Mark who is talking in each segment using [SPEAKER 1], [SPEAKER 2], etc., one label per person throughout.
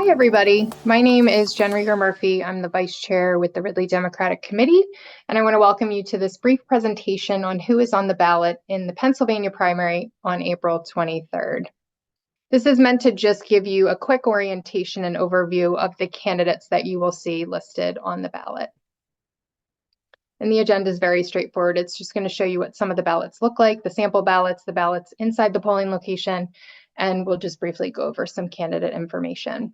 [SPEAKER 1] Hi, everybody. My name is Jen Rieger-Murphy. I'm the Vice Chair with the Ridley Democratic Committee, and I want to welcome you to this brief presentation on who is on the ballot in the Pennsylvania primary on April 23rd. This is meant to just give you a quick orientation and overview of the candidates that you will see listed on the ballot. And the agenda is very straightforward. It's just going to show you what some of the ballots look like, the sample ballots, the ballots inside the polling location, and we'll just briefly go over some candidate information.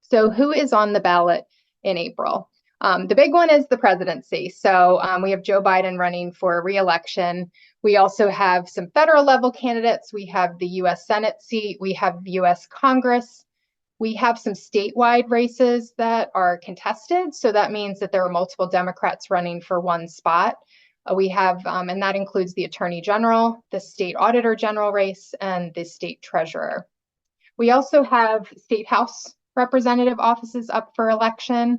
[SPEAKER 1] So who is on the ballot in April? The big one is the presidency. So we have Joe Biden running for re-election. We also have some federal level candidates. We have the U.S. Senate seat. We have U.S. Congress. We have some statewide races that are contested. So that means that there are multiple Democrats running for one spot. We have, and that includes the Attorney General, the State Auditor General race, and the State Treasurer. We also have State House representative offices up for election.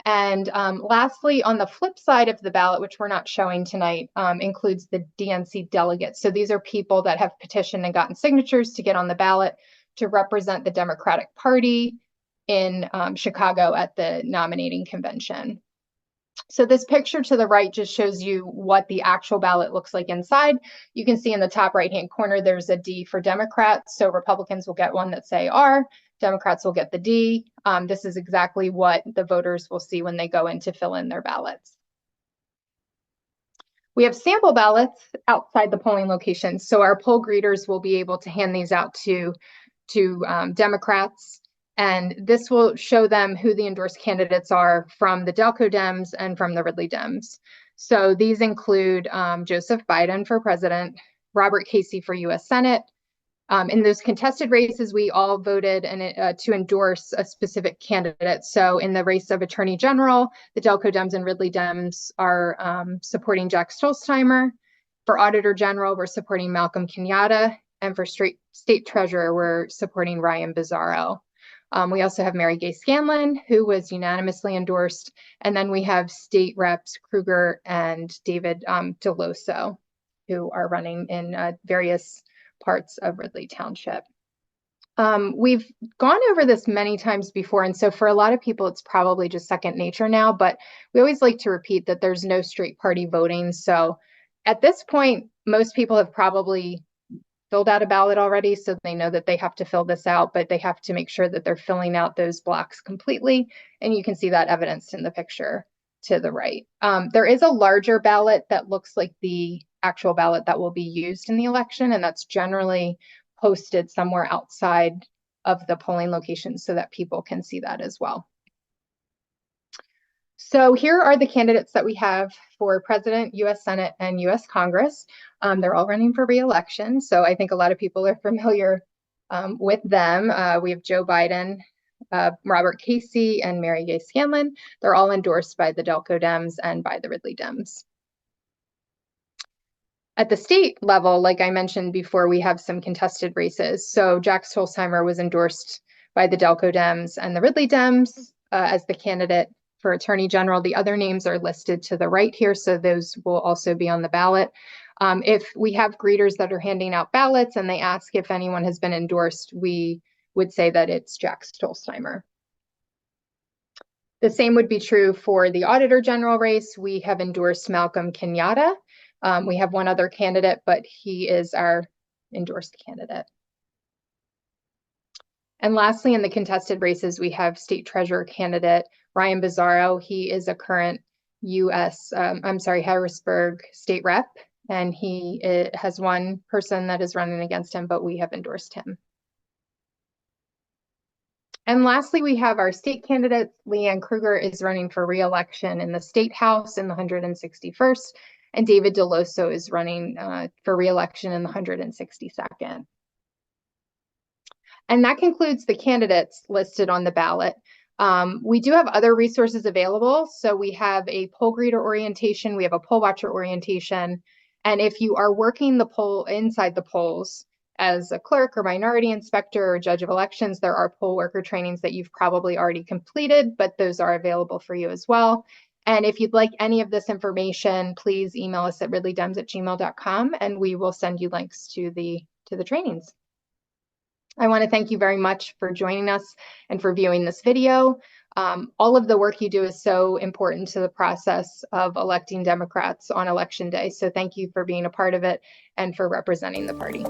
[SPEAKER 1] And lastly, on the flip side of the ballot, which we're not showing tonight, includes the DNC delegates. So these are people that have petitioned and gotten signatures to get on the ballot to represent the Democratic Party in Chicago at the nominating convention. So this picture to the right just shows you what the actual ballot looks like inside. You can see in the top right-hand corner, there's a D for Democrats. So Republicans will get one that say R, Democrats will get the D. This is exactly what the voters will see when they go in to fill in their ballots. We have sample ballots outside the polling locations. So our poll greeters will be able to hand these out to Democrats. And this will show them who the endorsed candidates are from the Delco Dems and from the Ridley Dems. So these include Joseph Biden for president, Robert Casey for U.S. Senate. In those contested races, we all voted to endorse a specific candidate. So in the race of Attorney General, the Delco Dems and Ridley Dems are supporting Jack Stolzheimer. For Auditor General, we're supporting Malcolm Kenyatta. And for State Treasurer, we're supporting Ryan Bizzarro. We also have Mary Gay Scanlon, who was unanimously endorsed. And then we have State Reps Kruger and David Deloso, who are running in various parts of Ridley Township. We've gone over this many times before, and so for a lot of people, it's probably just second nature now, but we always like to repeat that there's no straight party voting. So at this point, most people have probably filled out a ballot already, so they know that they have to fill this out, but they have to make sure that they're filling out those blocks completely, and you can see that evidenced in the picture to the right. There is a larger ballot that looks like the actual ballot that will be used in the election, and that's generally posted somewhere outside of the polling location so that people can see that as well. So here are the candidates that we have for President, U.S. Senate, and U.S. Congress. They're all running for re-election, so I think a lot of people are familiar with them. We have Joe Biden, Robert Casey, and Mary Gay Scanlon. They're all endorsed by the Delco Dems and by the Ridley Dems. At the state level, like I mentioned before, we have some contested races. So Jack Stolzheimer was endorsed by the Delco Dems and the Ridley Dems as the candidate for Attorney General. The other names are listed to the right here, so those will also be on the ballot. If we have greeters that are handing out ballots and they ask if anyone has been endorsed, we would say that it's Jack Stolzheimer. The same would be true for the Auditor General race. We have endorsed Malcolm Kenyatta. We have one other candidate, but he is our endorsed candidate. And lastly, in the contested races, we have State Treasurer candidate Ryan Bizzarro. He is a current Harrisburg state rep, and he has one person that is running against him, but we have endorsed him. And lastly, we have our state candidate. Leanne Kruger is running for re-election in the State House in the 161st, and David Deloso is running for re-election in the 162nd. And that concludes the candidates listed on the ballot. We do have other resources available. So we have a poll greeter orientation, we have a poll watcher orientation, and if you are working the poll inside the polls as a clerk or minority inspector or judge of elections, there are poll worker trainings that you've probably already completed, but those are available for you as well. And if you'd like any of this information, please email us at ridleydems@gmail.com and we will send you links to the trainings. I want to thank you very much for joining us and for viewing this video. All of the work you do is so important to the process of electing Democrats on Election Day. So thank you for being a part of it and for representing the party.